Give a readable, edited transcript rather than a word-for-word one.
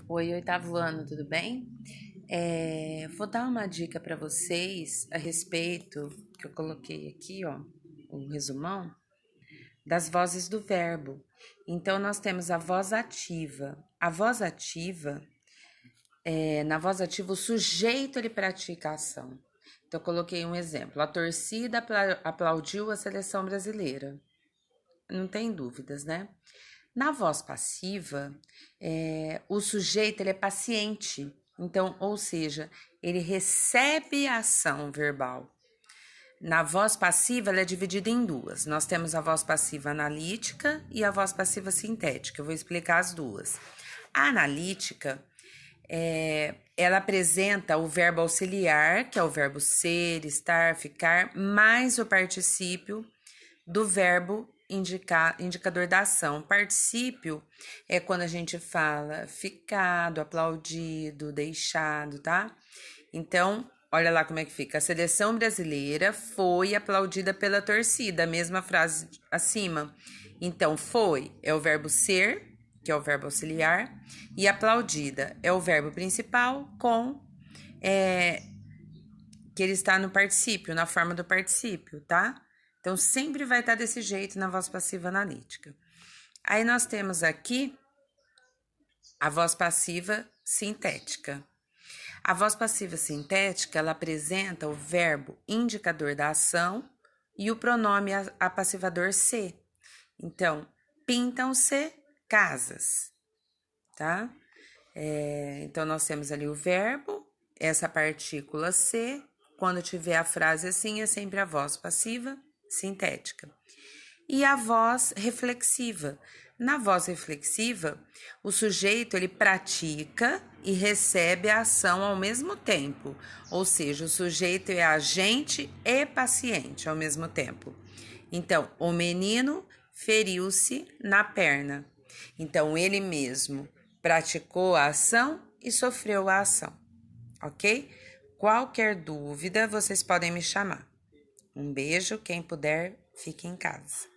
Oi, oitavo ano, tudo bem? Vou dar uma dica para vocês a respeito, que eu coloquei aqui, ó, um resumão, das vozes do verbo. Então, nós temos a voz ativa. A voz ativa, na voz ativa, o sujeito ele pratica a ação. Então, eu coloquei um exemplo. A torcida aplaudiu a seleção brasileira. Não tem dúvidas, né? Na voz passiva, o sujeito ele é paciente, então, ou seja, ele recebe a ação verbal. Na voz passiva, ela é dividida em duas. Nós temos a voz passiva analítica e a voz passiva sintética. Eu vou explicar as duas. A analítica, ela apresenta o verbo auxiliar, que é o verbo ser, estar, ficar, mais o particípio do verbo indicador da ação. Particípio é quando a gente fala ficado, aplaudido, deixado, tá? Então, olha lá como é que fica. A seleção brasileira foi aplaudida pela torcida, a mesma frase acima. Então, foi é o verbo ser, que é o verbo auxiliar, e aplaudida é o verbo principal com que ele está no particípio, na forma do particípio, tá? Então, sempre vai estar desse jeito na voz passiva analítica. Aí nós temos aqui a voz passiva sintética. A voz passiva sintética, ela apresenta o verbo indicador da ação e o pronome apassivador se. Então, pintam-se casas, tá? Então, nós temos ali o verbo, essa partícula se. Quando tiver a frase assim, é sempre a voz passiva sintética. E a voz reflexiva. Na voz reflexiva, o sujeito ele pratica e recebe a ação ao mesmo tempo, ou seja, o sujeito é agente e paciente ao mesmo tempo. Então, o menino feriu-se na perna. Então, ele mesmo praticou a ação e sofreu a ação, ok? Qualquer dúvida, vocês podem me chamar. Um beijo, quem puder, fique em casa.